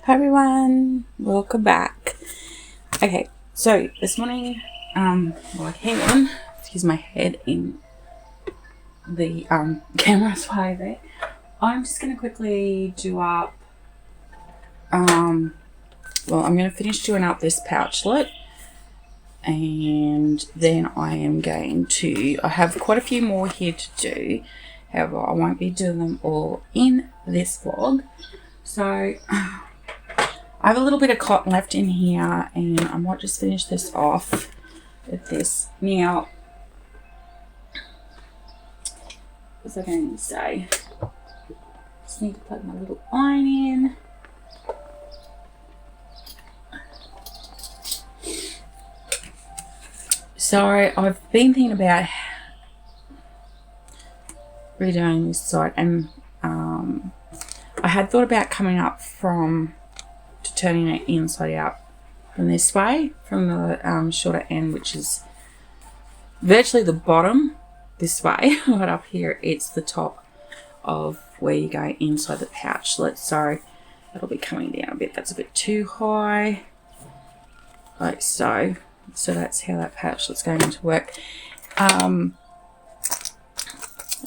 Hi everyone, welcome back. Okay, so this morning, hang on, excuse my head in the camera's way there. I'm just going to quickly do up, I'm going to finish doing up this pouchlet, and then I am going to, I have quite a few more here to do, however I won't be doing them all in this vlog. So I have a little bit of cotton left in here, and I might just finish this off with this. Now, what was I going to say? Just need to plug my little iron in. So I've been thinking about redoing this side, and I had thought about coming up from turning it inside out from this way, from the shorter end, which is virtually the bottom this way. Right up here, it's the top of where you go inside the pouchlet. So it'll be coming down a bit. That's a bit too high, like so. So that's how that pouchlet's going to work. And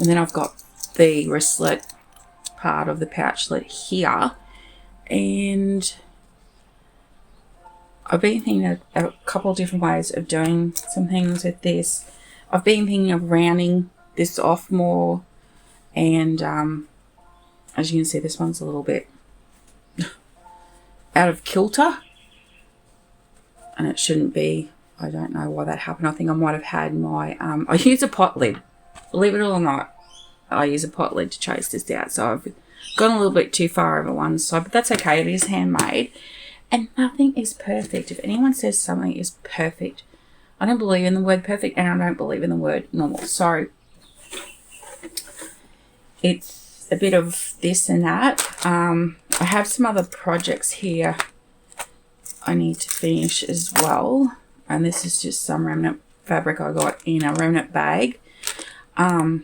then I've got the wristlet part of the pouchlet here, and I've been thinking of a couple of different ways of doing some things with this. I've been thinking of rounding this off more, and as you can see, this one's a little bit out of kilter, and it shouldn't be. I don't know why that happened. I think I might have had my I use a pot lid, believe it or not. I use a pot lid to chase this out, so I've gone a little bit too far over one side, but that's okay. It is handmade. And nothing is perfect. If anyone says something is perfect, I don't believe in the word perfect, and I don't believe in the word normal. So it's a bit of this and that. I have some other projects here I need to finish as well. And this is just some remnant fabric I got in a remnant bag. I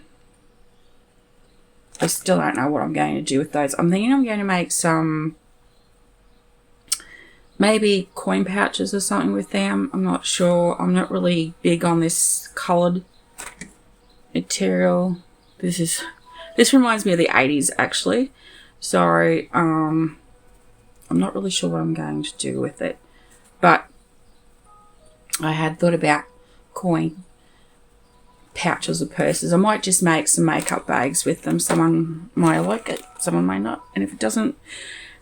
still don't know what I'm going to do with those. I'm thinking I'm going to make some maybe coin pouches or something with them. I'm not sure. I'm not really big on this coloured material. This reminds me of the 80s actually. So I'm not really sure what I'm going to do with it. But I had thought about coin pouches or purses. I might just make some makeup bags with them. Someone might like it, someone may not. And if it doesn't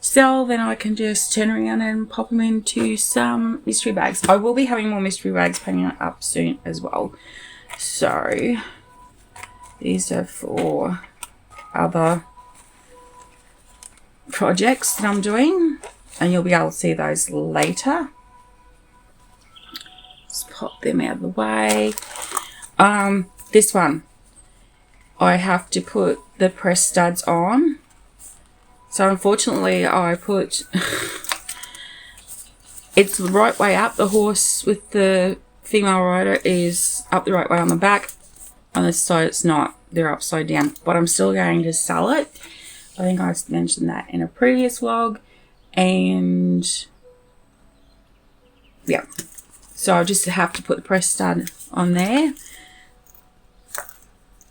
sell, then I can just turn around and pop them into some mystery bags. I will be having more mystery bags coming up soon as well. So these are for other projects that I'm doing, and you'll be able to see those later. Just pop them out of the way. This one, I have to put the press studs on. So unfortunately I put, it's the right way up. The horse with the female rider is up the right way on the back. On this side it's not, they're upside down. But I'm still going to sell it. I think I mentioned that in a previous vlog. And yeah, so I just have to put the press stud on there.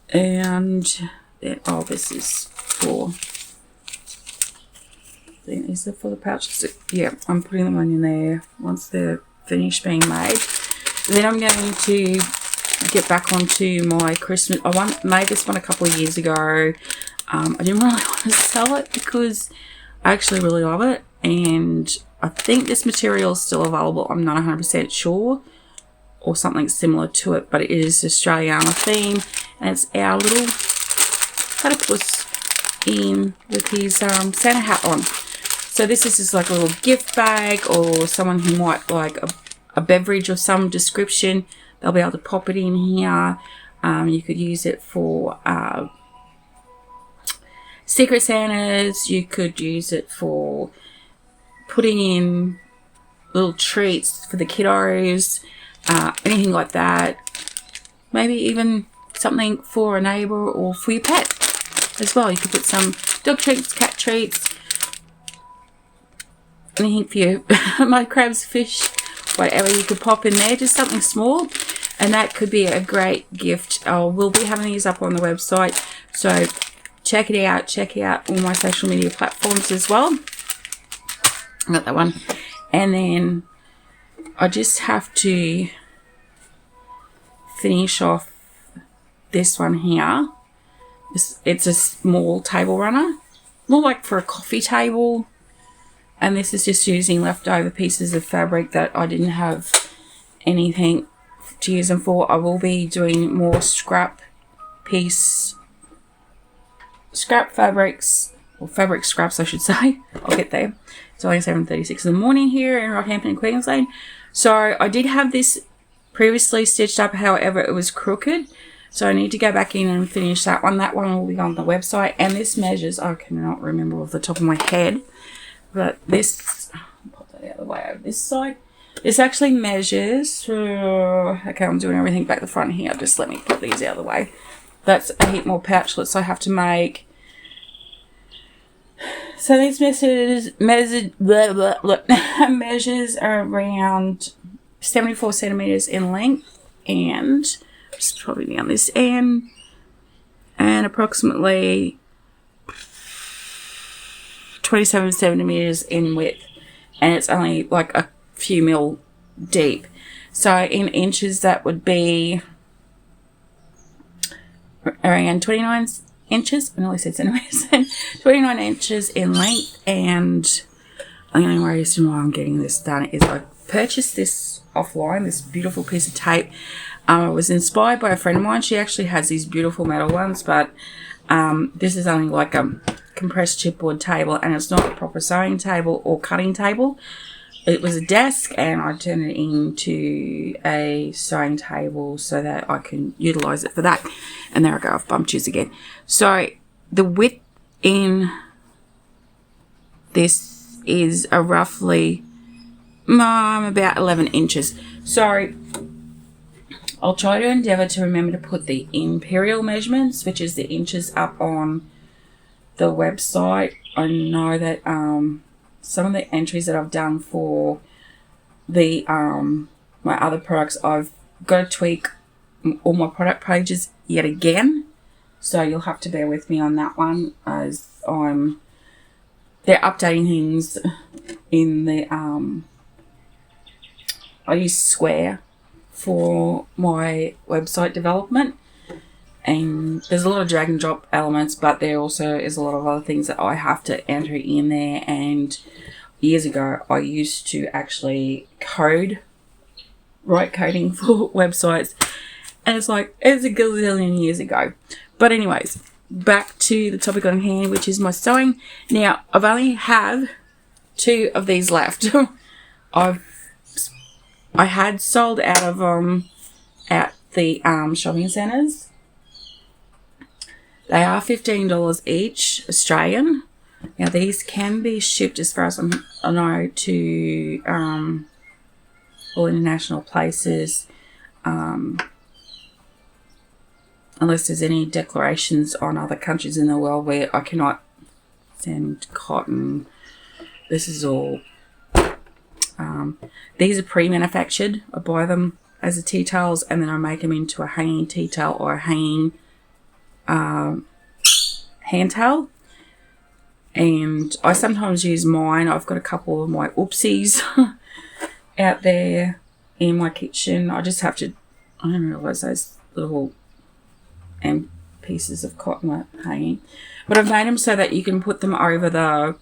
And then, oh, this is for, these are for the pouches. So, yeah, I'm putting them in there once they're finished being made. Then I'm going to get back onto my Christmas. I made this one a couple of years ago. I didn't really want to sell it because I actually really love it, and I think this material is still available. I'm not 100% sure, or something similar to it, but it is Australiana theme, and it's our little platypus in with his Santa hat on. So this is just like a little gift bag, or someone who might like a beverage of some description. They'll be able to pop it in here. You could use it for Secret Santas. You could use it for putting in little treats for the kiddos, anything like that. Maybe even something for a neighbour or for your pet as well. You could put some dog treats, cat treats, anything for you, my crabs, fish, whatever you could pop in there, just something small. And that could be a great gift. We'll be having these up on the website. So check it out. Check out all my social media platforms as well. I got that one. And then I just have to finish off this one here. It's a small table runner. More like for a coffee table. And this is just using leftover pieces of fabric that I didn't have anything to use them for. I will be doing more scrap fabrics, or fabric scraps I should say. I'll get there. It's only 7:36 in the morning here in Rockhampton, Queensland. So I did have this previously stitched up, however it was crooked. So I need to go back in and finish that one. That one will be on the website. And this measures, I cannot remember off the top of my head, but this, I'll pop that out of the way over this side. This actually measures, okay, I'm doing everything back the front here. Just let me put these out of the way. That's a heap more pouchlets I have to make. So these measures are around 74 centimeters in length, and just probably down this end, and approximately 27 centimeters in width, and it's only like a few mil deep. So in inches that would be around 29 inches. I nearly said centimeters. 29 inches in length. And the only reason why I'm getting this done is I purchased this offline, this beautiful piece of tape. I was inspired by a friend of mine. She actually has these beautiful metal ones, but this is only like a compressed chipboard table, and it's not a proper sewing table or cutting table. It was a desk, and I turned it into a sewing table so that I can utilize it for that. And there I go, I've bumped yours again. So the width in this is a roughly about 11 inches. So I'll try to endeavour to remember to put the imperial measurements, which is the inches, up on the website. I know that some of the entries that I've done for the my other products, I've got to tweak all my product pages yet again, so you'll have to bear with me on that one, as they're updating things in the I use Square for my website development, and there's a lot of drag and drop elements, but there also is a lot of other things that I have to enter in there. And years ago I used to actually write coding for websites, and it's a gazillion years ago. But anyways, back to the topic on hand, which is my sewing. Now I've only have 2 of these left. I had sold out of them at the shopping centres. They are $15 each, Australian. Now these can be shipped, as far as I know, to all international places, unless there's any declarations on other countries in the world where I cannot send cotton. This is all. These are pre-manufactured. I buy them as a tea towels, and then I make them into a hanging tea towel or a hanging hand towel. And I sometimes use mine. I've got a couple of my oopsies out there in my kitchen. I just have to, I didn't realise those little pieces of cotton are hanging. But I've made them so that you can put them over the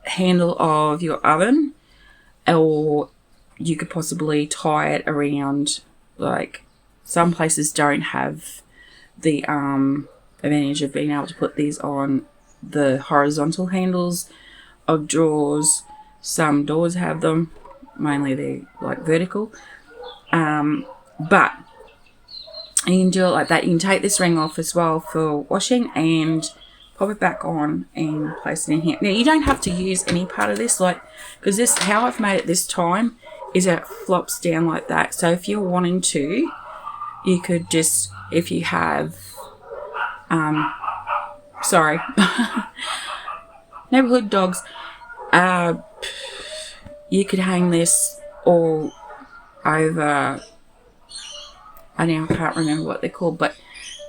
handle of your oven, or you could possibly tie it around, like some places don't have the advantage of being able to put these on the horizontal handles of drawers. Some doors have them, mainly they're like vertical, but you can do it like that. You can take this ring off as well for washing and pop it back on and place it in here. Now you don't have to use any part of this, like, because this, how I've made it this time is that it flops down like that. So if you're wanting to, you could just, if you have neighborhood dogs, you could hang this all over, I can't remember what they're called, but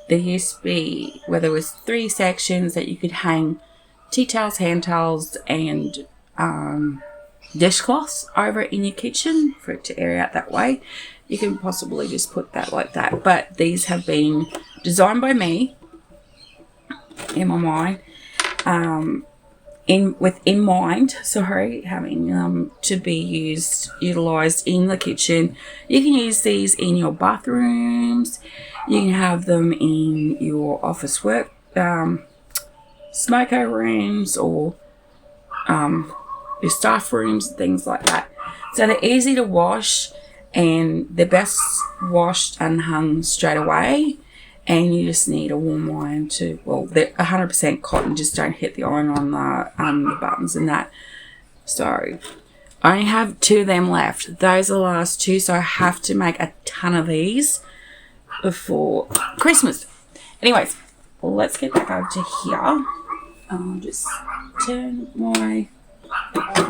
there used to be where there was 3 sections that you could hang tea towels, hand towels, and dishcloths over in your kitchen for it to air out that way. You can possibly just put that like that, but these have been designed by me in my mind, in mind, having to be utilized in the kitchen. You can use these in your bathrooms. You can have them in your office work, smoko rooms, or your staff rooms, things like that. So they're easy to wash, and they're best washed and hung straight away. And you just need a warm iron to, well, they're 100% cotton, just don't hit the iron on the buttons and that. So I only have 2 of them left. Those are the last 2, so I have to make a ton of these before Christmas. Anyways, well, let's get back over to here. I'll just turn my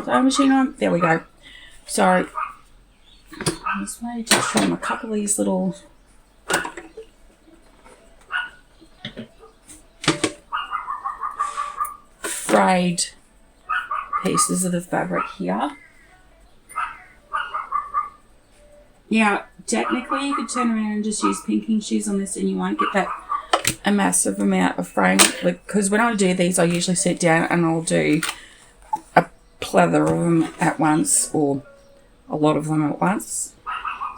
sewing machine on. There we go. So I just wanted to trim a couple of these little frayed pieces of the fabric here. Now, technically, you could turn around and just use pinking shears on this, and you won't get a massive amount of fraying. Because when I do these, I usually sit down and I'll do a plether of them at once, or a lot of them at once.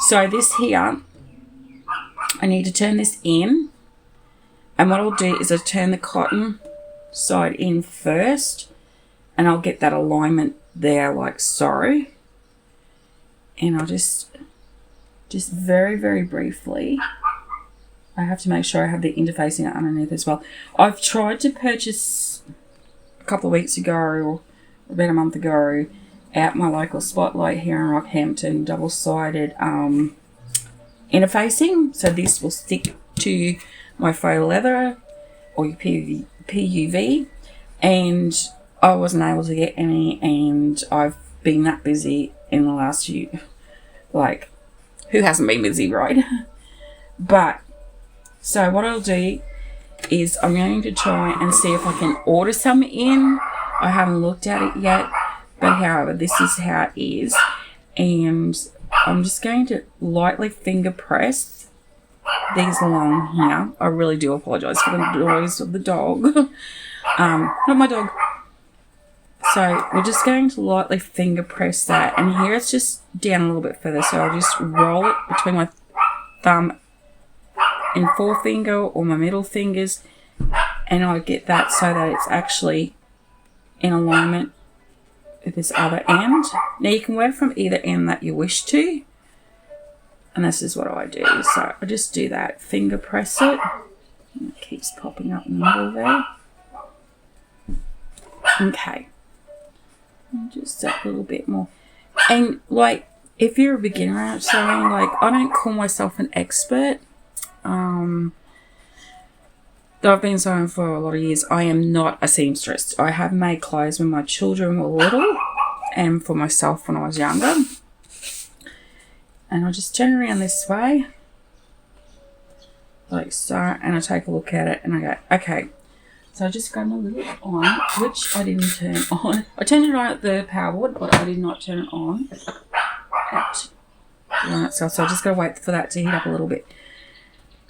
So this here, I need to turn this in, and what I'll do is I'll turn the cotton side in first, and I'll get that alignment there like so. And I'll just very, very briefly, I have to make sure I have the interfacing underneath as well. I've tried to purchase a couple of weeks ago, or about a month ago, at my local Spotlight here in Rockhampton, double-sided interfacing. So this will stick to my faux leather or your PUV, and I wasn't able to get any, and I've been that busy in the last few, like, who hasn't been busy, right? But so what I'll do is I'm going to try and see if I can order some in. I haven't looked at it yet, but however, this is how it is, and I'm just going to lightly finger press these along here. I really do apologise for the noise of the dog. Not my dog. So we're just going to lightly finger press that, and here it's just down a little bit further, so I'll just roll it between my thumb and forefinger or my middle fingers, and I'll get that so that it's actually in alignment with this other end. Now you can work from either end that you wish to, and this is what I do. So I just do that, finger press it, and it keeps popping up in the middle there. Okay, and just a little bit more. And like, if you're a beginner at sewing, like, I don't call myself an expert. Though I've been sewing for a lot of years, I am not a seamstress. I have made clothes when my children were little, and for myself when I was younger. And I'll just turn around this way, like so, and I take a look at it and I go, okay. So I just got a little on, which I didn't turn on. I turned it on at the power board, but I did not turn it on at the on itself. So I just got to wait for that to heat up a little bit.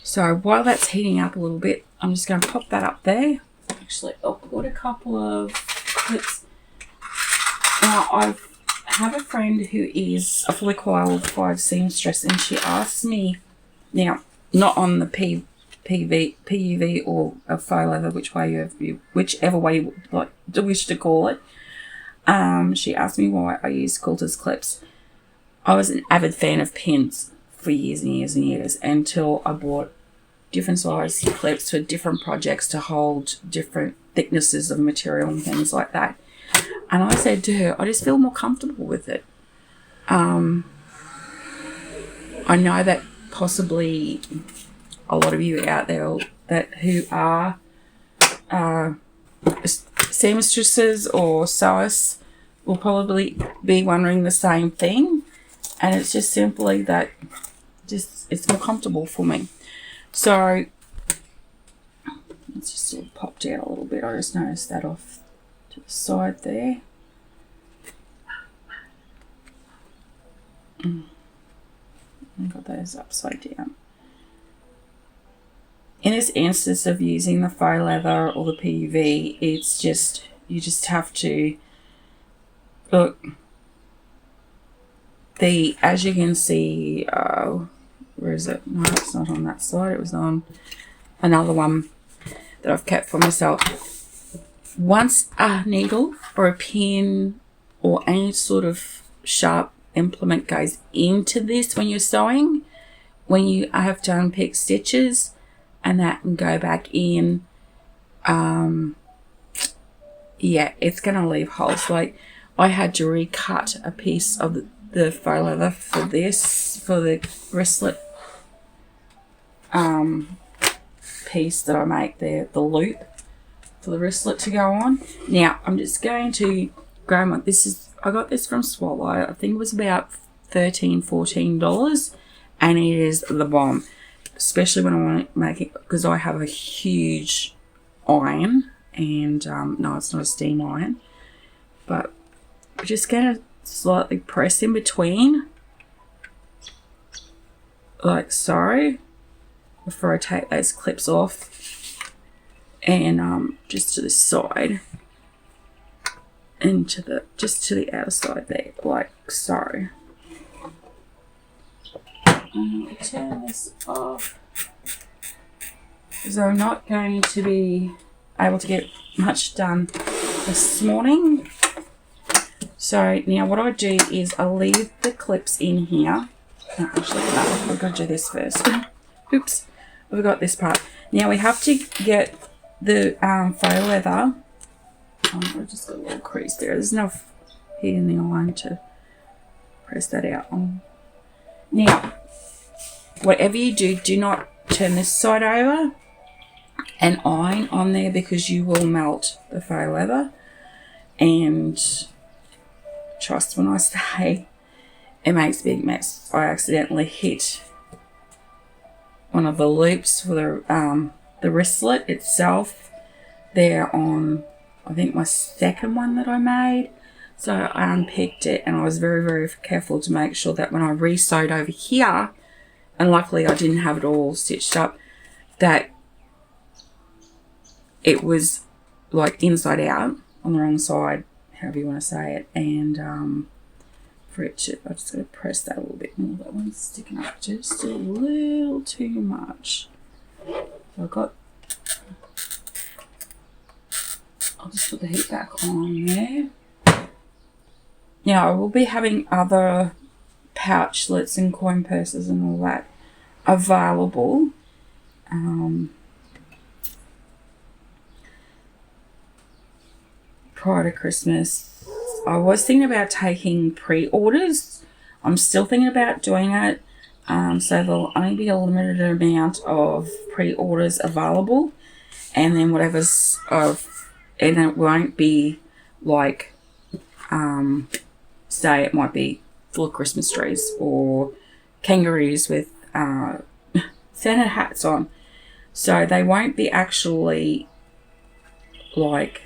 So while that's heating up a little bit, I'm just going to pop that up there. Actually, I'll put a couple of clips. Now, I have a friend who is a fully qualified seamstress, and she asked me, now, not on the PUV or a faux leather, whichever way you like to wish to call it. She asked me why I use quilter's clips. I was an avid fan of pins for years and years and years, until I bought different size clips for different projects to hold different thicknesses of material and things like that. And I said to her, I just feel more comfortable with it. I know that possibly a lot of you out there who are seamstresses or sewists will probably be wondering the same thing, and it's just simply that it's more comfortable for me. So it's just sort of popped out a little bit. I just noticed that off to the side there. I've got those upside down. In this instance of using the faux leather or the PUV, it's just, you just have to look. As you can see, where is it? No, it's not on that side. It was on another one that I've kept for myself. Once a needle or a pin or any sort of sharp implement goes into this when you're sewing, when you have to unpick stitches and that and go back in, yeah, it's going to leave holes. Like, I had to recut a piece of the faux leather for this, for the wristlet piece that I make there, the loop for the wristlet to go on. Now, I'm just going to grab one. I got this from Swallow. I think it was about $13, $14, and it is the bomb. Especially when I want to make it, because I have a huge iron, and no, it's not a steam iron, but I'm just going to slightly press in between, like so, before I take those clips off, and just to the side, and just to the outer side there, like so. I'll turn this off because I'm not going to be able to get much done this morning. So now what I do is I leave the clips in here. No, actually, no, I've got to do this first. Oops, I've got this part. Now we have to get the faux leather. I've just got a little crease there. There's enough heat in the iron to press that out on. Now, whatever you do, do not turn this side over and iron on there, because you will melt the faux leather. And trust when I say, it makes a big mess. I accidentally hit one of the loops for the wristlet itself there on, I think, my second one that I made. So I unpicked it, and I was very, very careful to make sure that when I re-sewed over here, and luckily I didn't have it all stitched up, that it was like inside out on the wrong side, however you want to say it. And for it to, I just got to press that a little bit more. That one's sticking up just a little too much. So I'll just put the heat back on there. Now I will be having other pouchlets and coin purses and all that available. Prior to Christmas, I was thinking about taking pre-orders. I'm still thinking about doing it. So there'll only be a limited amount of pre-orders available, and then whatever's of, and it won't be like, say it might be full of Christmas trees or kangaroos with Santa hats on. So they won't be actually like,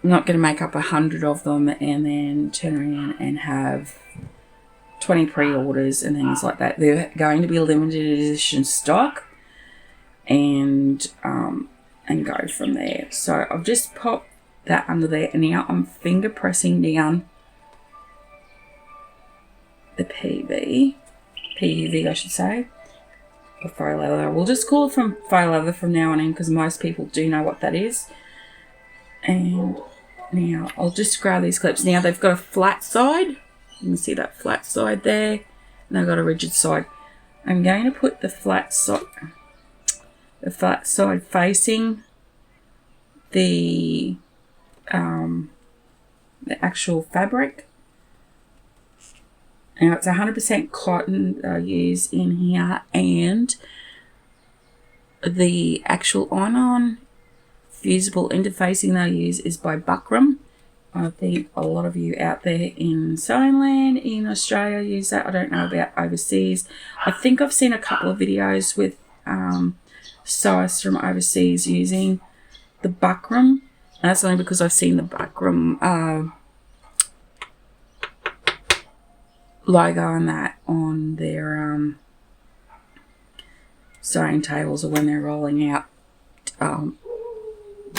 I'm not going to make up 100 of them and then turn around and have 20 pre-orders and things like that. They're going to be limited edition stock, and go from there. So I've just popped that under there, and now I'm finger pressing down the PUV I should say, or faux leather. We'll just call it from faux leather from now on in, because most people do know what that is. And now I'll just grab these clips. Now they've got a flat side. You can see that flat side there, and they've got a rigid side. I'm going to put the flat side facing the actual fabric. Now it's 100% cotton that I use in here, and the actual iron-on fusible interfacing that I use is by Buckram, I think a lot of you out there in sewing land in Australia use that. I don't know about overseas. I think I've seen a couple of videos with sewists from overseas using the buckram. And that's only because I've seen the buckram logo and that on their sewing tables, or when they're rolling out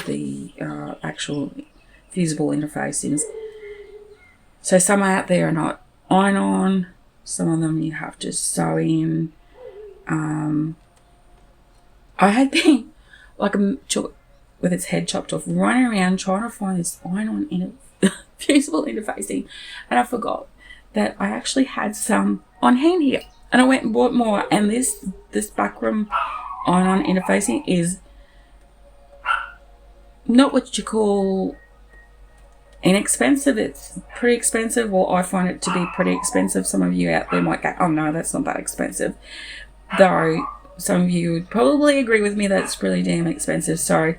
the actual fusible interfacings. So some out there are not iron-on, some of them you have to sew in. I had been like with its head chopped off, running around trying to find this iron-on fusible interfacing, and I forgot that I actually had some on hand here, and I went and bought more. And this buckram iron-on interfacing is not what you call inexpensive. It's pretty expensive. Well, I find it to be pretty expensive. Some of you out there might go, oh no, that's not that expensive, though some of you would probably agree with me that it's really damn expensive. So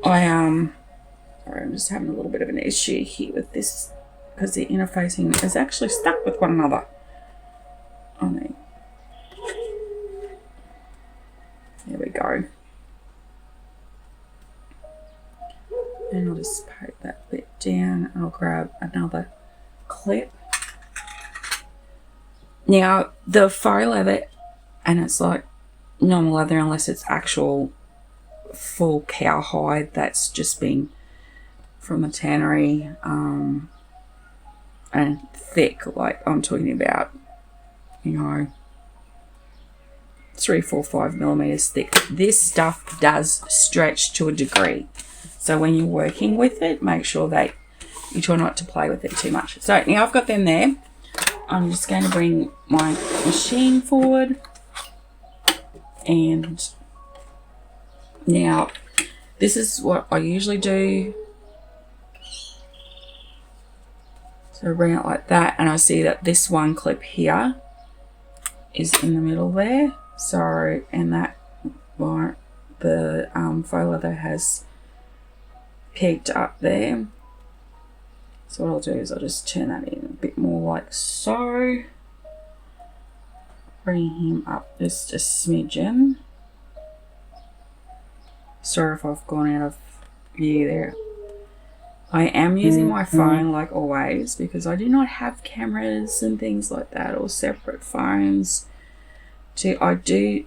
I'm just having a little bit of an issue here with this because the interfacing is actually stuck with one another. There we go. And I'll just poke that bit down, and I'll grab another clip. Now, the faux leather, and it's like normal leather unless it's actual full cow hide that's just been from the tannery, and thick, like I'm talking about, 3, 4, 5 millimeters thick. This stuff does stretch to a degree. So when you're working with it, make sure that you try not to play with it too much. So now I've got them there. I'm just going to bring my machine forward. And now this is what I usually do. So bring it like that, and I see that this one clip here is in the middle there. So, and that one, the faux leather has pegged up there. So what I'll do is I'll just turn that in a bit more like so. Bring him up just a smidgen. Sorry if I've gone out of view there. I am using my phone like always because I do not have cameras and things like that, or separate phones. I do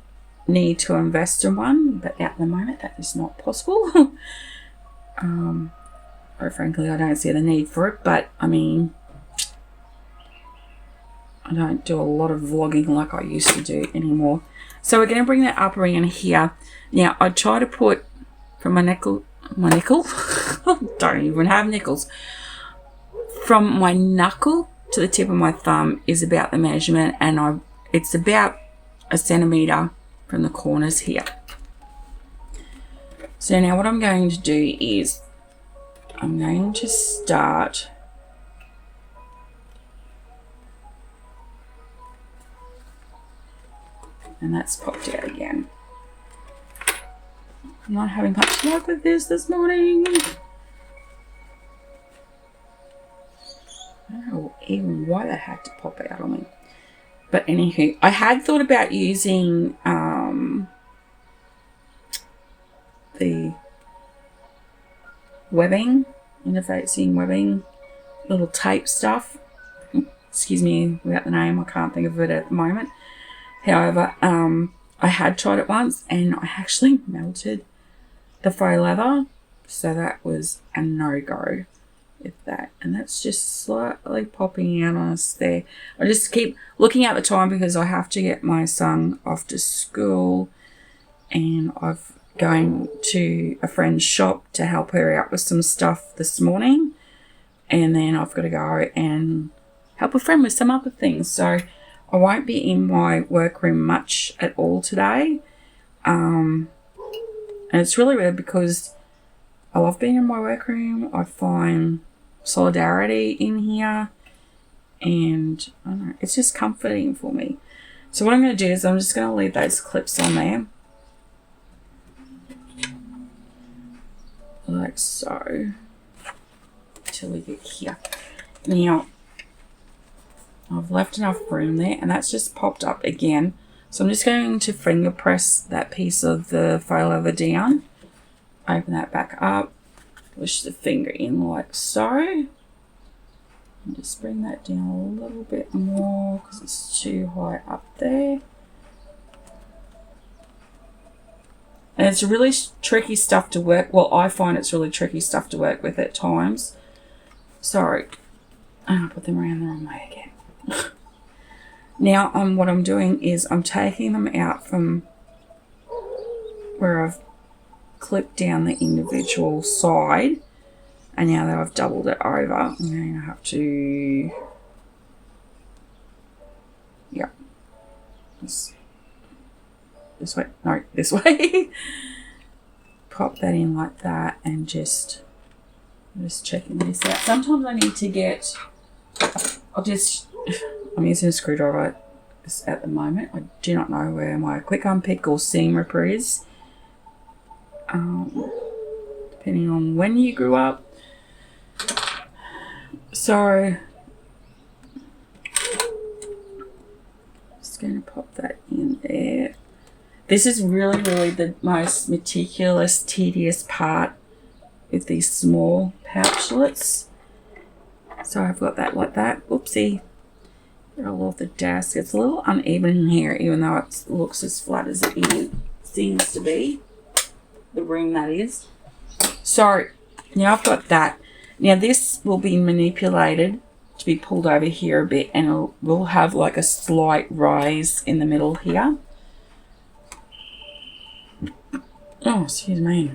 need to invest in one, but at the moment that is not possible. Or frankly, I don't see the need for it, but I mean, I don't do a lot of vlogging like I used to do anymore. So we're going to bring that up around here. Now, I try to put from my nickel, don't even have nickels. From my knuckle to the tip of my thumb is about the measurement, and it's about 1 centimeter from the corners here. So now what I'm going to do is I'm going to start and that's popped out again. I'm not having much luck with this morning. I don't know even why that had to pop out on me. But anywho, I had thought about using the webbing, interfacing webbing, little tape stuff. Excuse me without the name, I can't think of it at the moment. However, I had tried it once and I actually melted the faux leather, so that was a no-go with that. And that's just slightly popping out on us there. I just keep looking at the time because I have to get my son off to school, and I've going to a friend's shop to help her out with some stuff this morning, and then I've got to go and help a friend with some other things. So I won't be in my workroom much at all today. And it's really weird because I love being in my workroom. I find solidarity in here, and I don't know, it's just comforting for me. So what I'm going to do is I'm just going to leave those clips on there. Like so. till we get here. Now, I've left enough room there, and that's just popped up again. So I'm just going to finger press that piece of the faux leather down. Open that back up. Push the finger in like so. And just bring that down a little bit more because it's too high up there. And it's really tricky stuff to work. Well, I find it's really tricky stuff to work with at times. Sorry. I put them around the wrong way again. Now, what I'm doing is I'm taking them out from where I've clipped down the individual side. And now that I've doubled it over, I'm going to have to, yeah, this way, no, this way. Pop that in like that and just checking this out. Sometimes I need to get, I'm using a screwdriver at the moment. I do not know where my quick unpick or seam ripper is. Depending on when you grew up. So, just going to pop that in there. This is really, really the most meticulous, tedious part with these small pouchlets. So I've got that like that. Oopsie. Get all off the desk. It's a little uneven in here, even though it looks as flat as it seems to be. The room, that is. So, now I've got that. Now this will be manipulated to be pulled over here a bit, and it will have like a slight rise in the middle here. Oh, excuse me.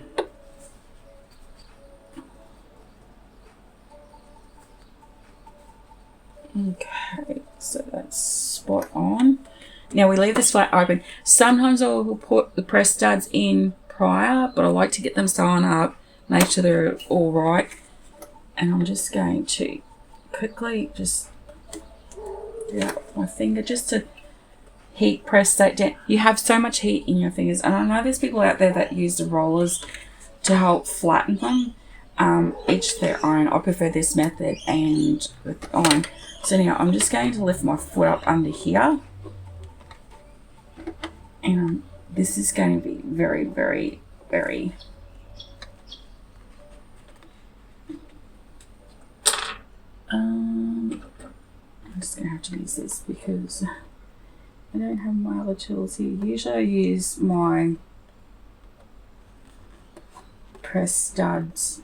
Okay, so that's spot on. Now we leave this flat open. Sometimes I will put the press studs in prior, but I like to get them sewn up, make sure they're all right. And I'm just going to quickly just get out my finger just to heat press that down. You have so much heat in your fingers, and I know there's people out there that use the rollers to help flatten them. Each their own. I prefer this method and with the iron. So now I'm just going to lift my foot up under here, and this is going to be very, very, very I'm just going to have to use this because I don't have my other tools here. Usually I use my press studs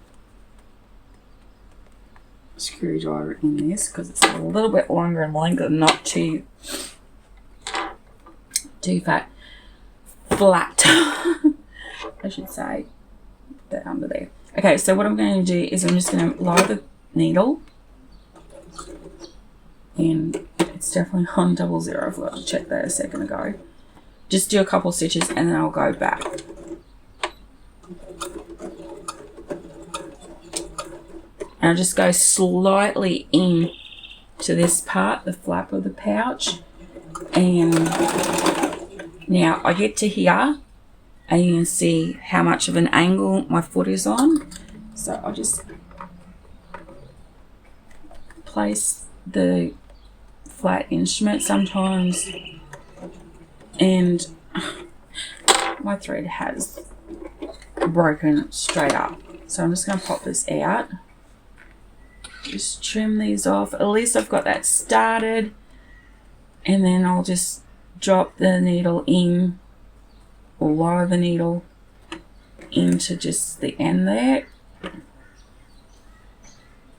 screwdriver in this because it's a little bit longer in length and not too flat. I should say that under there. Okay, so what I'm going to do is I'm just going to lower the needle. And it's definitely on 00. I forgot to check that a second ago. Just do a couple stitches and then I'll go back. And I'll just go slightly in to this part, the flap of the pouch. And now I get to here and you can see how much of an angle my foot is on. So I'll just place the flat instrument sometimes, and my thread has broken straight up, so I'm just going to pop this out, just trim these off. At least I've got that started, and then I'll just drop the needle in or lower the needle into just the end there.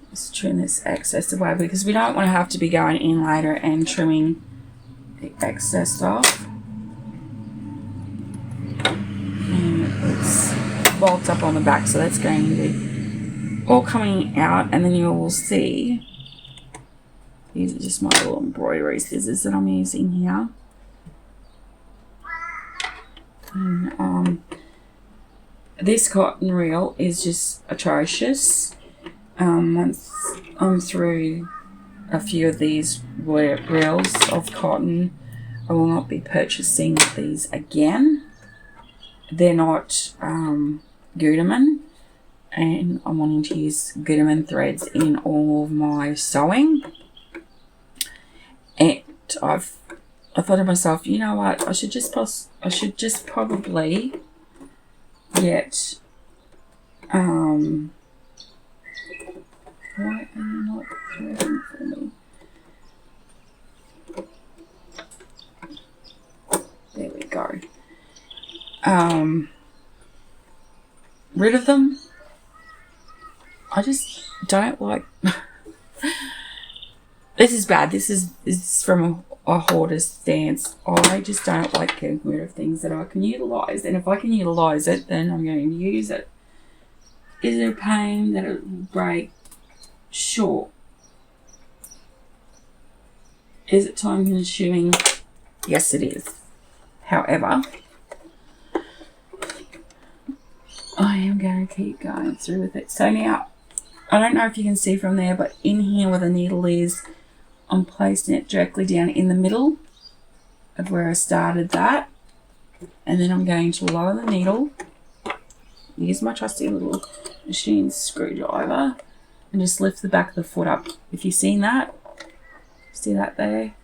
Just trim this excess away because we don't want to have to be going in later and trimming the excess off. And it's bolts up on the back, so that's going to be all coming out, and then you will see these are just my little embroidery scissors that I'm using here. And this cotton reel is just atrocious. Once I'm through a few of these reels of cotton, I will not be purchasing these again. They're not Gutermann, and I'm wanting to use Gutermann threads in all of my sewing. And I thought to myself, you know what, I should just probably get why are you not threading for me? There we go. Rid of them. I just don't like this is bad. This is from a hoarder's stance. I just don't like getting rid of things that I can utilise, and if I can utilise it, then I'm going to use it. Is it a pain that it will break? Sure. Is it time consuming? Yes, it is. However, I am going to keep going through with it. So now, I don't know if you can see from there, but in here where the needle is, I'm placing it directly down in the middle of where I started that. And then I'm going to lower the needle, use my trusty little machine screwdriver, and just lift the back of the foot up. If you've seen that, see that there?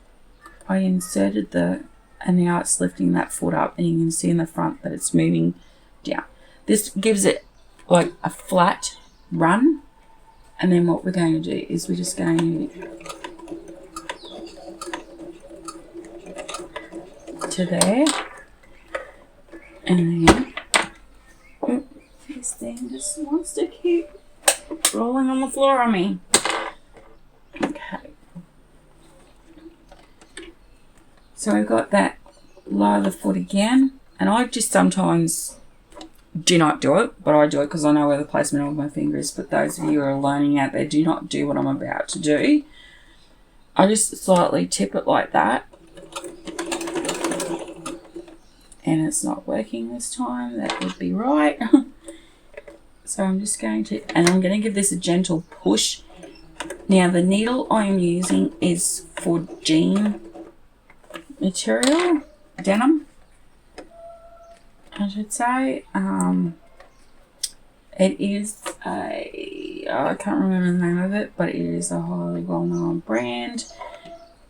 I inserted and now it's lifting that foot up, and you can see in the front that it's moving down. This gives it like a flat run, and then what we're going to do is we're just going to there, and then this thing just wants to keep rolling on the floor on me. Okay. So we've got that, lower the foot again, and I just sometimes do not do it, but I do it because I know where the placement of my finger is. But those of you who are learning out there, do not do what I'm about to do. I just slightly tip it like that, and it's not working this time. That would be right. So I'm just going to, and I'm going to give this a gentle push. Now the needle I am using is for jean material, denim, I should say. It is I can't remember the name of it, but it is a highly well-known brand,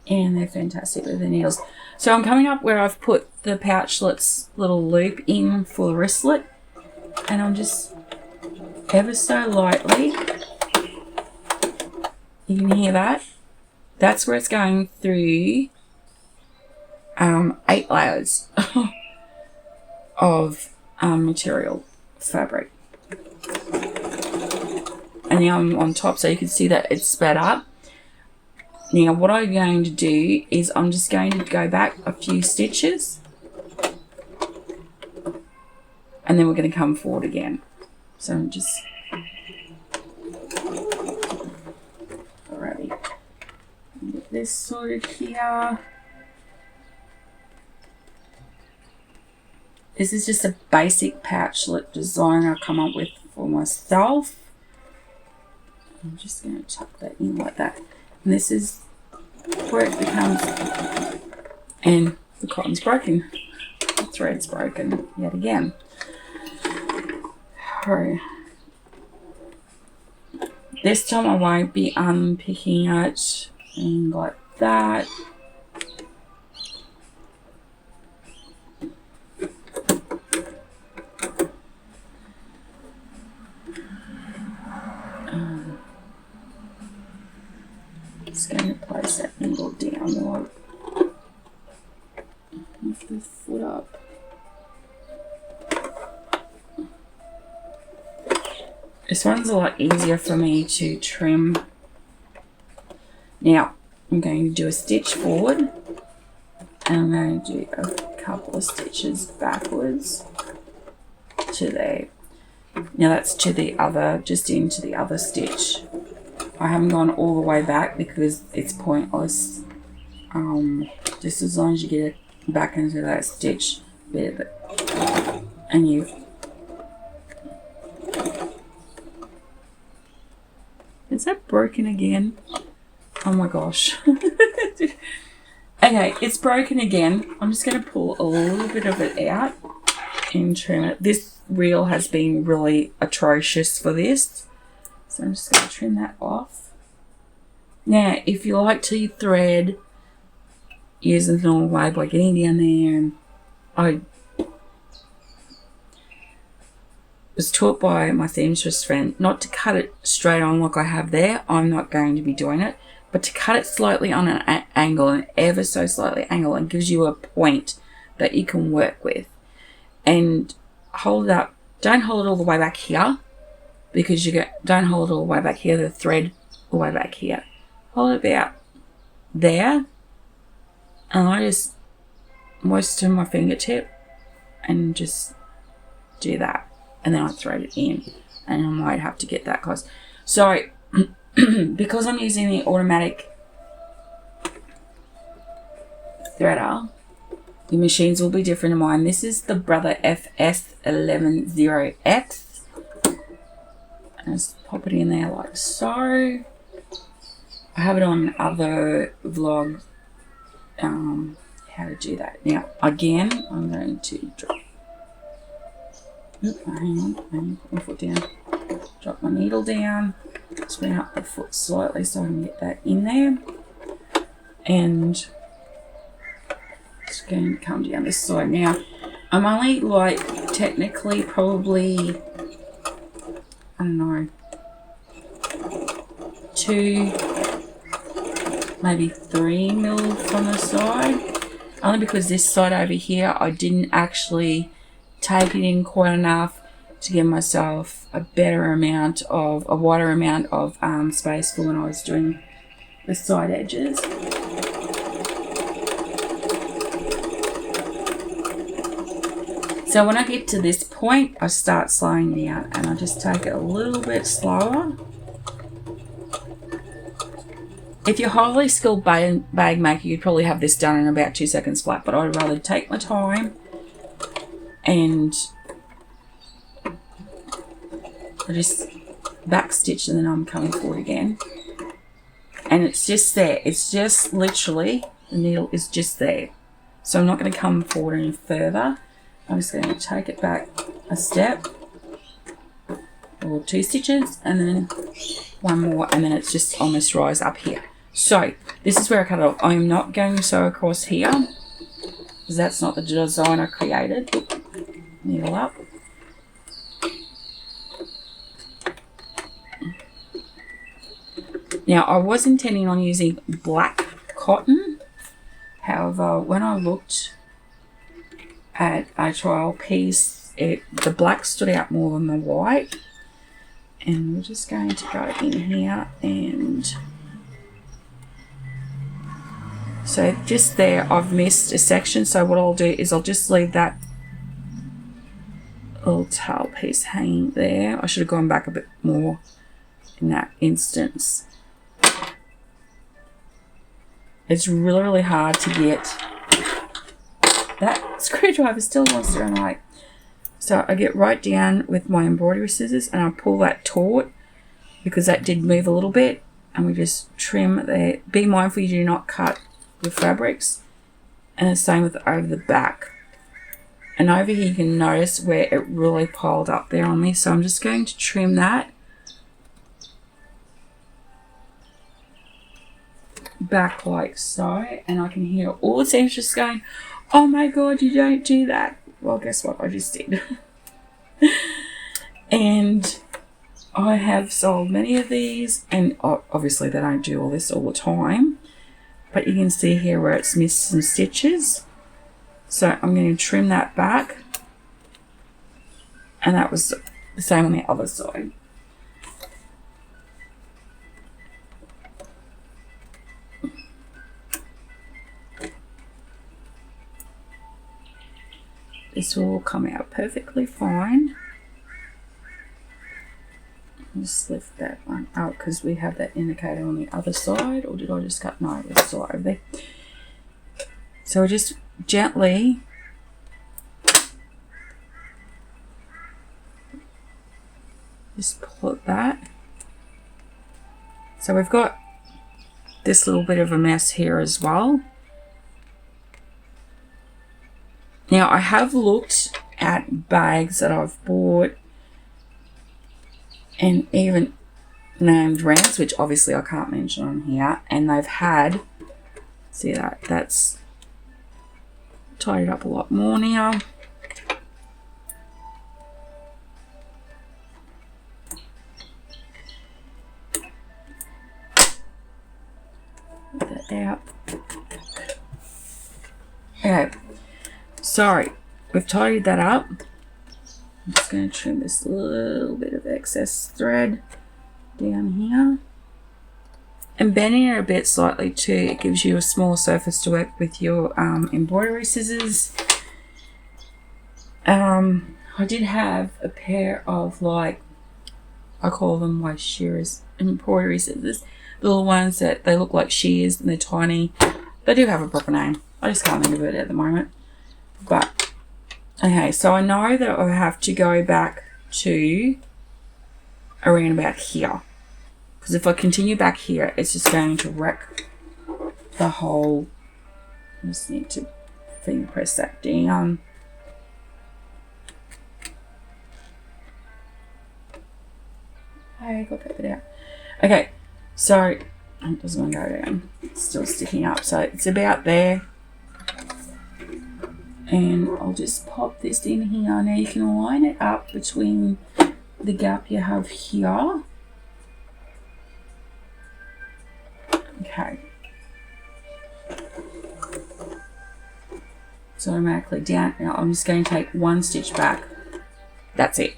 and they're fantastic with the needles. So I'm coming up where I've put the pouchlet's little loop in for the wristlet, and I'm just ever so lightly, you can hear that, that's where it's going through 8 layers of material, fabric. And now I'm on top, so you can see that it's sped up. Now what I'm going to do is I'm just going to go back a few stitches, and then we're going to come forward again. So I'm just alrighty, get this sorted here. This is just a basic pouchlet design I've come up with for myself. I'm just going to tuck that in like that. And this is where it becomes, and the cotton's broken. The thread's broken yet again. Alright. This time I won't be unpicking it and like that. Just going to place that needle down more. Lift the foot up. This one's a lot easier for me to trim. Now I'm going to do a stitch forward, and I'm going to do a couple of stitches backwards to there. Now that's to the other, just into the other stitch. I haven't gone all the way back because it's pointless. Just as long as you get it back into that stitch bit of it, and you. Is that broken again? Oh my gosh. Okay, it's broken again. I'm just going to pull a little bit of it out and trim it. This reel has been really atrocious for this. So I'm just going to trim that off. Now, if you like to thread, use the normal way by getting down there. And I was taught by my seamstress friend not to cut it straight on like I have there. I'm not going to be doing it, but to cut it slightly on an angle, and ever so slightly angle, and gives you a point that you can work with. And hold it up. Don't hold it all the way back here, because don't hold it all the way back here, the thread all the way back here. Hold it about there, and I just moisten my fingertip and just do that, and then I thread it in, and I might have to get that close. So because I'm using the automatic threader, the machines will be different to mine. This is the Brother FS110X. And just pop it in there like so. I have it on other vlogs, how to do that. Now, again, I'm going to drop. Hang on, put my foot down. Drop my needle down. Spin up the foot slightly so I can get that in there. And it's going to come down this side. Now, I'm only like technically probably, I don't know, 2, maybe 3 mil from the side. Only because this side over here, I didn't actually take it in quite enough to give myself a wider amount of space for when I was doing the side edges. So when I get to this point, I start slowing down, and I just take it a little bit slower. If you're highly skilled bag maker, you'd probably have this done in about 2 seconds flat, but I'd rather take my time, and I just back stitch, and then I'm coming forward again. And it's just there. It's just literally, the needle is just there. So I'm not going to come forward any further. I'm just going to take it back a step, or 2 stitches, and then 1 more, and then it's just on this rise up here. So this is where I cut it off. I'm not going to sew across here, because that's not the design I created. Needle up. Now, I was intending on using black cotton. However, when I looked at a trial piece, the black stood out more than the white. And we're just going to go in here, and so just there I've missed a section. So what I'll do is I'll just leave that little tail piece hanging there. I should have gone back a bit more in that instance. It's really, really hard to get that screwdriver still wants to run like. So I get right down with my embroidery scissors, and I pull that taut, because that did move a little bit, and we just trim there. Be mindful you do not cut your fabrics, and the same with over the back. And over here you can notice where it really piled up there on me, so I'm just going to trim that back like so, and I can hear all the seamstresses going, "Oh my god, you don't do that." Well, guess what? I just did. And I have sold many of these, and obviously they don't do all this all the time, but you can see here where it's missed some stitches. So I'm going to trim that back, and that was the same on the other side. This will come out perfectly fine. Just lift that one out, because we have that indicator on the other side. Or did I just cut? No, it's still over there. So just gently just pull it back. So we've got this little bit of a mess here as well. Now I have looked at bags that I've bought and even named brands, which obviously I can't mention on here, and they've had, see that's tidied up a lot more now. Put that out. Okay, sorry, we've tidied that up. I'm just going to trim this little bit of excess thread down here. And bending it a bit slightly too, it gives you a smaller surface to work with your embroidery scissors. I did have a pair of, like, I call them like shearers, embroidery scissors. The little ones that they look like shears and they're tiny. They do have a proper name. I just can't think of it at the moment. But, okay, so I know that I have to go back to around about here. Because if I continue back here, it's just going to wreck the whole. I just need to finger press that down. I got that bit out. Okay, so it doesn't want to go down. It's still sticking up, so it's about there. And I'll just pop this in here. Now you can line it up between the gap you have here. Okay. So automatically down. Now I'm just going to take one stitch back. That's it.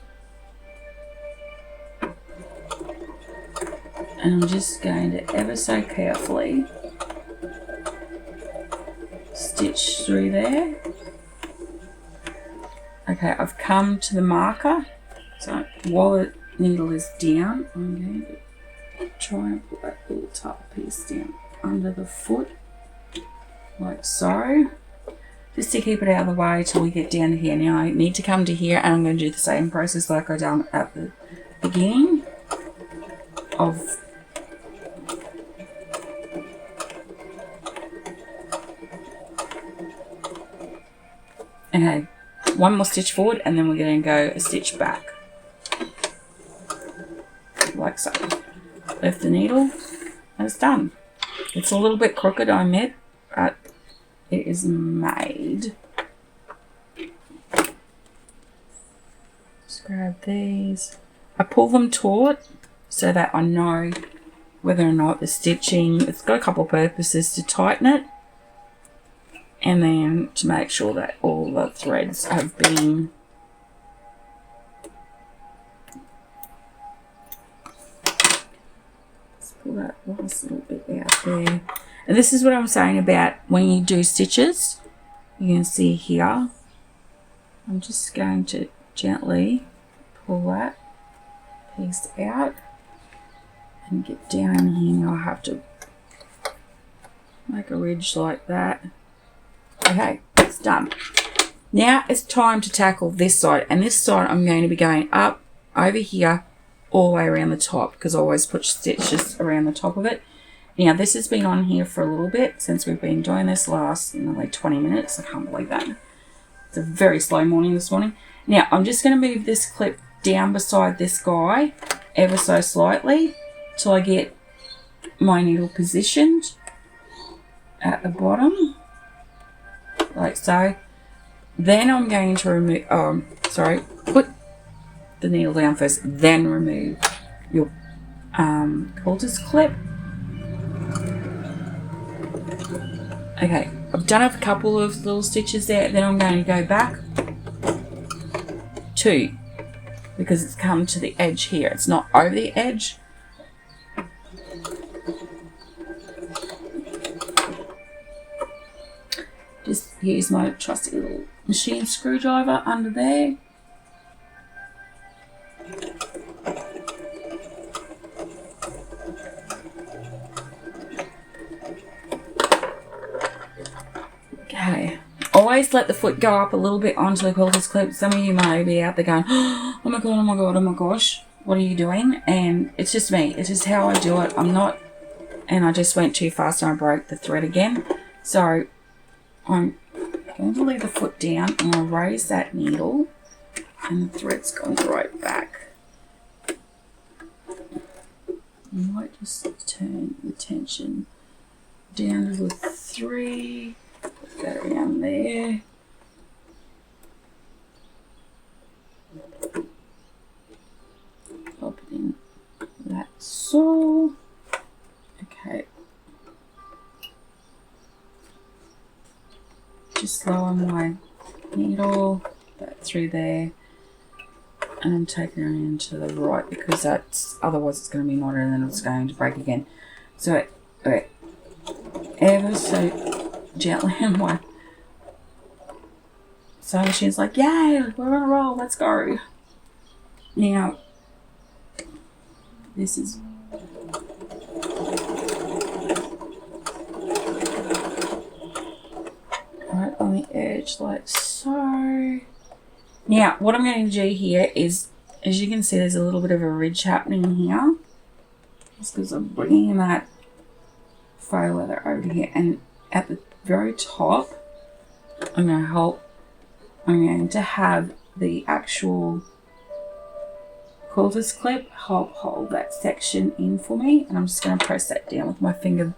And I'm just going to ever so carefully stitch through there. Okay, I've come to the marker. So while the needle is down, I'm going to try and put that little top piece down under the foot, like so, just to keep it out of the way till we get down to here. Now I need to come to here and I'm going to do the same process like I done at the beginning of okay, one more stitch forward and then we're going to go a stitch back, like so. Lift the needle and it's done. It's a little bit crooked, I admit, but it is made. Just grab these. I pull them taut so that I know whether or not the stitching, it's got a couple of purposes: to tighten it and then to make sure that all the threads have been pull that last little bit out there. And this is what I'm saying about when you do stitches. You can see here, I'm just going to gently pull that piece out and get down here. Now I have to make a ridge like that. Okay, it's done. Now it's time to tackle this side, and this side I'm going to be going up over here all the way around the top, because I always put stitches around the top of it. Now this has been on here for a little bit since we've been doing this last like 20 minutes. I can't believe that. It's a very slow morning this morning. Now I'm just going to move this clip down beside this guy ever so slightly till I get my needle positioned at the bottom, like so. Then I'm going to remove, put the needle down first, then remove your quilter's clip. Okay, I've done a couple of little stitches there, then I'm going to go back 2 because it's come to the edge here. It's not over the edge. Just use my trusty little machine screwdriver under there. Okay, always let the foot go up a little bit onto the quilter's clip. Some of you may be out there going, oh my god, oh my god, oh my gosh, what are you doing? And it's just me, it's just how I do it. I'm not, and I just went too fast and I broke the thread again. So I'm going to leave the foot down and I'll raise that needle And the thread's gone right back. I might just turn the tension down to the 3, put that around there. Pop it in that so. Okay. Just lower my needle, that through there, and I'm taking it into the right because that's, otherwise it's going to be knotted and then it's going to break again. So, okay, ever so gently on my sewing machine's like, yay, we're on a roll, let's go. Now, this is right on the edge like so. Now, what I'm going to do here is, as you can see, there's a little bit of a ridge happening here. It's because I'm bringing that faux leather over here, and at the very top, I'm going to have the actual quilter's clip hold that section in for me, and I'm just going to press that down with my finger.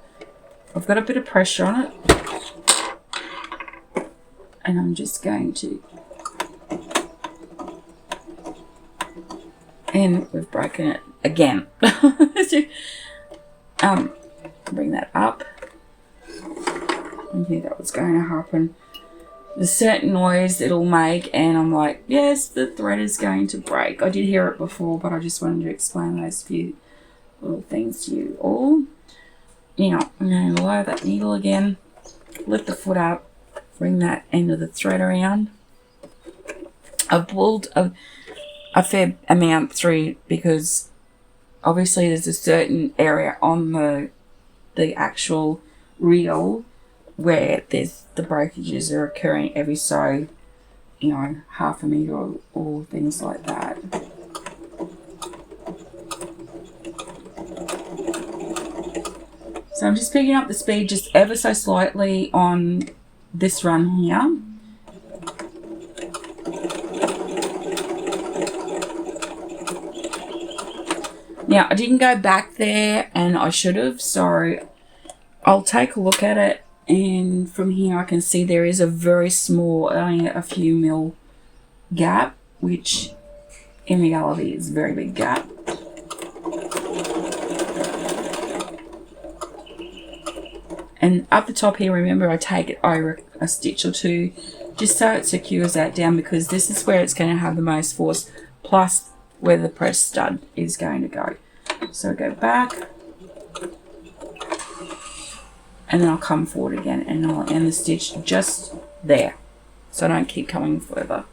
I've got a bit of pressure on it, and I'm just going to, and we've broken it again. Bring that up. I knew that was going to happen. There's certain noise it'll make, and I'm like, yes, the thread is going to break. I did hear it before, but I just wanted to explain those few little things to you all. Now, I'm going to lower that needle again, lift the foot up, bring that end of the thread around. I've pulled a fair amount through because obviously there's a certain area on the actual reel where there's the breakages are occurring every so, you know, half a metre or things like that. So I'm just picking up the speed just ever so slightly on this run here. Now, I didn't go back there, and I should have, so I'll take a look at it, and from here I can see there is a very small, only a few mil gap, which in reality is a very big gap. And up the top here, remember, I take it over a stitch or two just so it secures that down, because this is where it's going to have the most force, plus where the press stud is going to go. So I go back, and then I'll come forward again, and I'll end the stitch just there, so I don't keep coming further.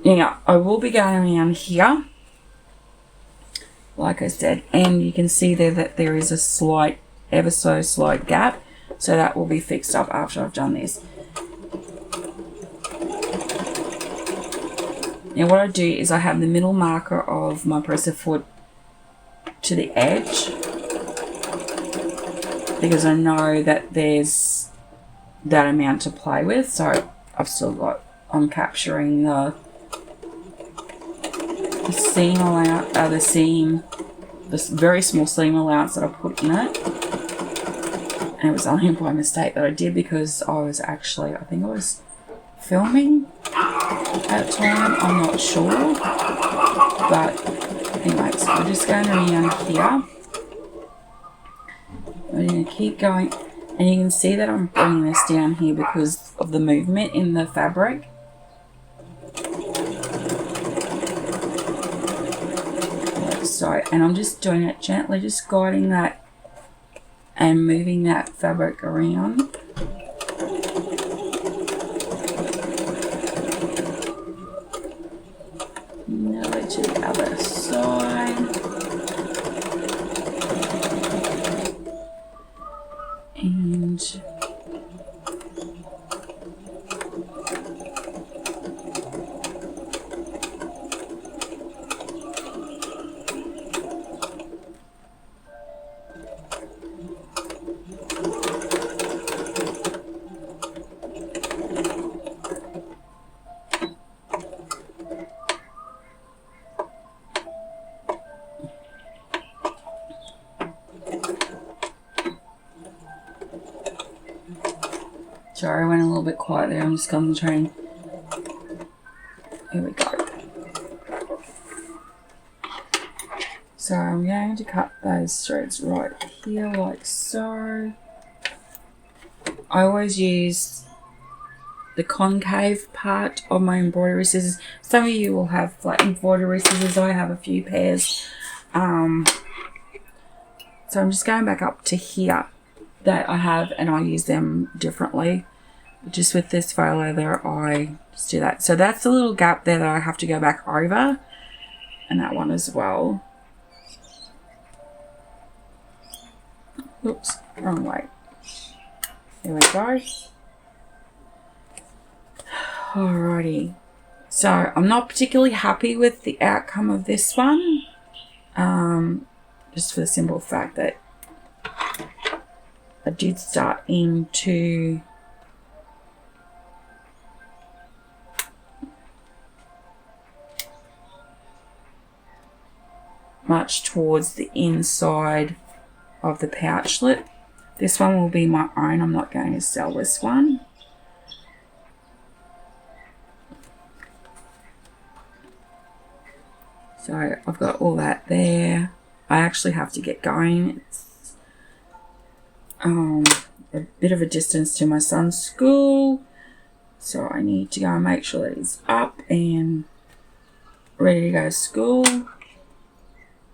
Now, I will be going around here, like I said, and you can see there that there is a slight, ever so slight gap, so that will be fixed up after I've done this. Now what I do is I have the middle marker of my presser foot to the edge, because I know that there's that amount to play with, so I've still got, I'm capturing the seam allowance, this very small seam allowance that I put in it. And it was only by mistake that I did, because I was actually, I think I was filming at the time, I'm not sure, but anyway, so I'm just going around here. I'm going to keep going, and you can see that I'm bringing this down here because of the movement in the fabric. Like so, and I'm just doing it gently, just guiding that and moving that fabric around. Now to the other side. And Sorry, I went a little bit quiet there. I'm just concentrating. Here we go. So I'm going to cut those threads right here like so. I always use the concave part of my embroidery scissors. Some of you will have flat embroidery scissors. I have a few pairs. So I'm just going back up to here that I have, and I use them differently. Just with this faux leather, I just do that. So that's a little gap there that I have to go back over, and that one as well. Oops, wrong way. There we go. Alrighty. So I'm not particularly happy with the outcome of this one. Just for the simple fact that I did start into much towards the inside of the pouchlet. This one will be my own. I'm not going to sell this one. So I've got all that there. I actually have to get going. It's a bit of a distance to my son's school, so I need to go and make sure that he's up and ready to go to school.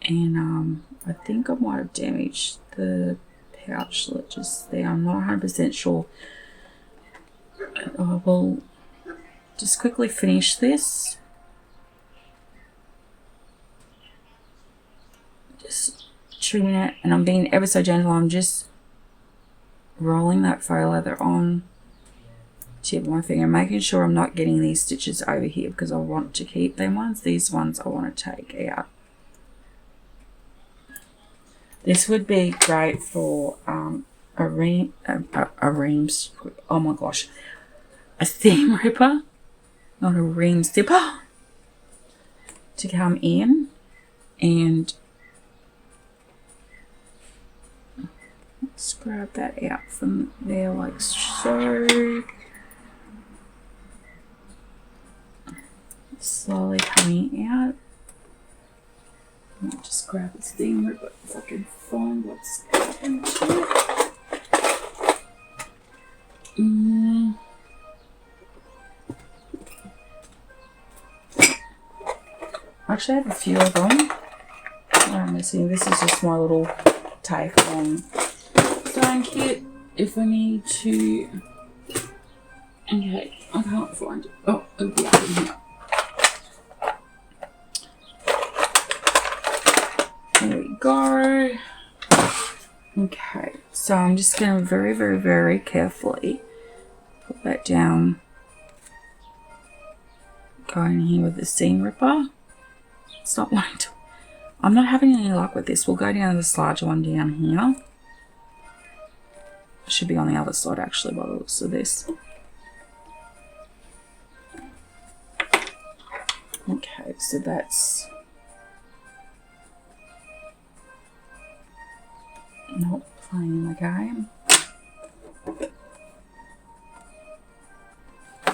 And I think I might have damaged the pouchlet just there. I'm not 100% sure. I will just quickly finish this. Just trimming it, and I'm being ever so gentle. I'm just rolling that faux leather on tip of my finger, making sure I'm not getting these stitches over here because I want to keep them ones. These ones I want to take out. This would be great for a reams. Oh my gosh, a seam ripper, not a ream zipper, to come in and let's grab that out from there like so. Slowly coming out. I'll just grab this thing ripper if I can find what's happened to it. Actually, I have a few of them. I'm missing. This is just my little take on sewing kit. If I need to, okay, I can't find it. Oh, it'll be up in here. There we go. Okay, so I'm just going to very, very, very carefully put that down. Go in here with the seam ripper. It's not wanting to. I'm not having any luck with this. We'll go down to this larger one down here. It should be on the other side actually by the looks of this. Okay, so that's not playing the game.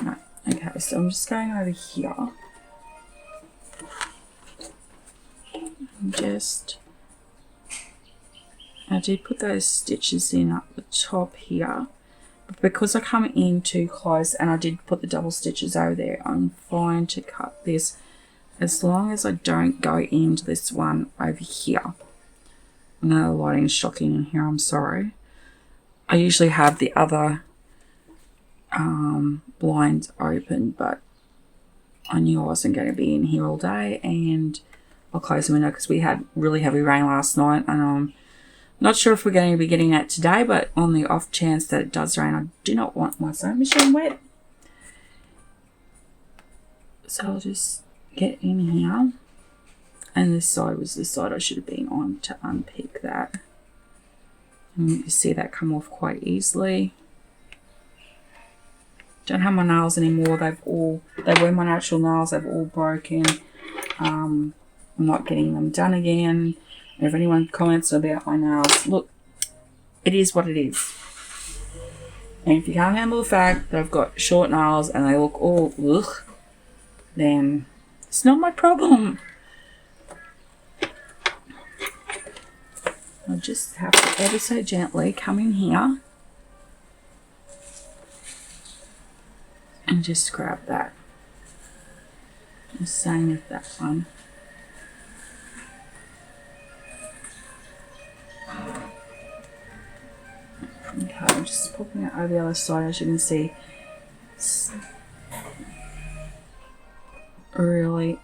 No. Okay, so I'm just going over here. I did put those stitches in up the top here, but because I come in too close and I did put the double stitches over there, I'm fine to cut this as long as I don't go into this one over here. I know the lighting is shocking in here, I'm sorry. I usually have the other blinds open, but I knew I wasn't going to be in here all day, and I'll close the window because we had really heavy rain last night, and I'm not sure if we're going to be getting that today, but on the off chance that it does rain, I do not want my sewing machine wet. So I'll just get in here, and this side was the side I should have been on to unpick that. And you can see that come off quite easily. Don't have my nails anymore. They were my natural nails. They've all broken. I'm not getting them done again. And if anyone comments about my nails, look, it is what it is. And if you can't handle the fact that I've got short nails and they look all ugh, then it's not my problem. I'll just have to ever so gently come in here and just grab that. The same with that one. Okay, I'm just popping it over the other side. As you can see, it's really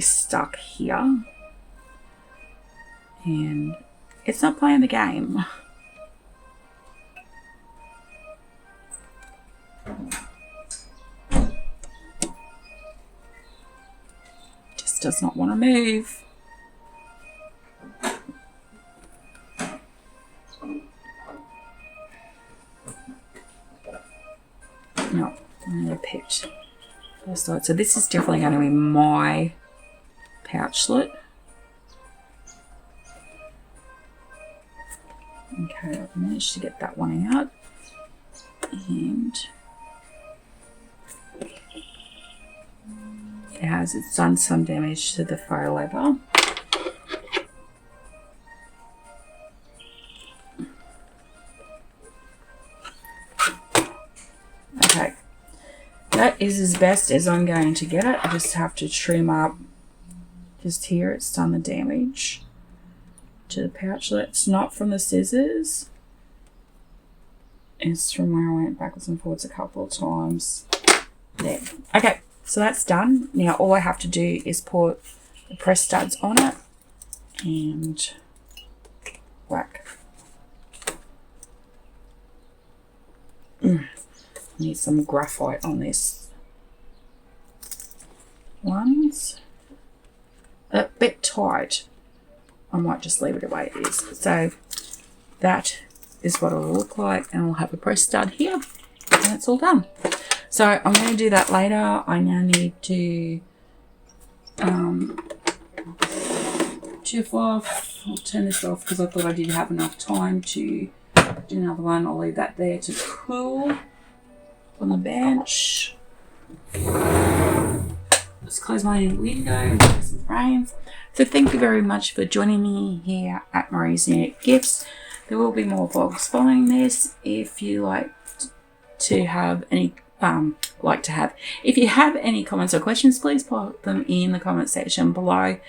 stuck here. And it's not playing the game. Just does not want to move. No, I'm going to picked first side. So this is definitely going to be my pouchlet. Okay, I've managed to get that one out, and it's done some damage to the faux leather. Okay, that is as best as I'm going to get it. I just have to trim up just here. It's done the damage to the pouchlet. It's not from the scissors. It's from where I went backwards and forwards a couple of times. There. Okay, so that's done. Now all I have to do is put the press studs on it and whack. Need some graphite on this. One's a bit tight. I might just leave it the way it is. So that is what it'll look like, and I'll have a press stud here, and it's all done. So I'm going to do that later. I now need to chip off. I'll turn this off because I thought I did have enough time to do another one. I'll leave that there to cool on the bench. Let's close my window, some rain. So thank you very much for joining me here at Marie's Knit Gifts. There will be more vlogs following this. If you like to have any if you have any comments or questions, please put them in the comment section below.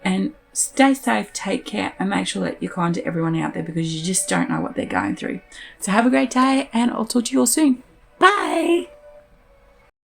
And stay safe, take care, and make sure that you're kind to everyone out there, because you just don't know what they're going through. So have a great day, and I'll talk to you all soon. Bye.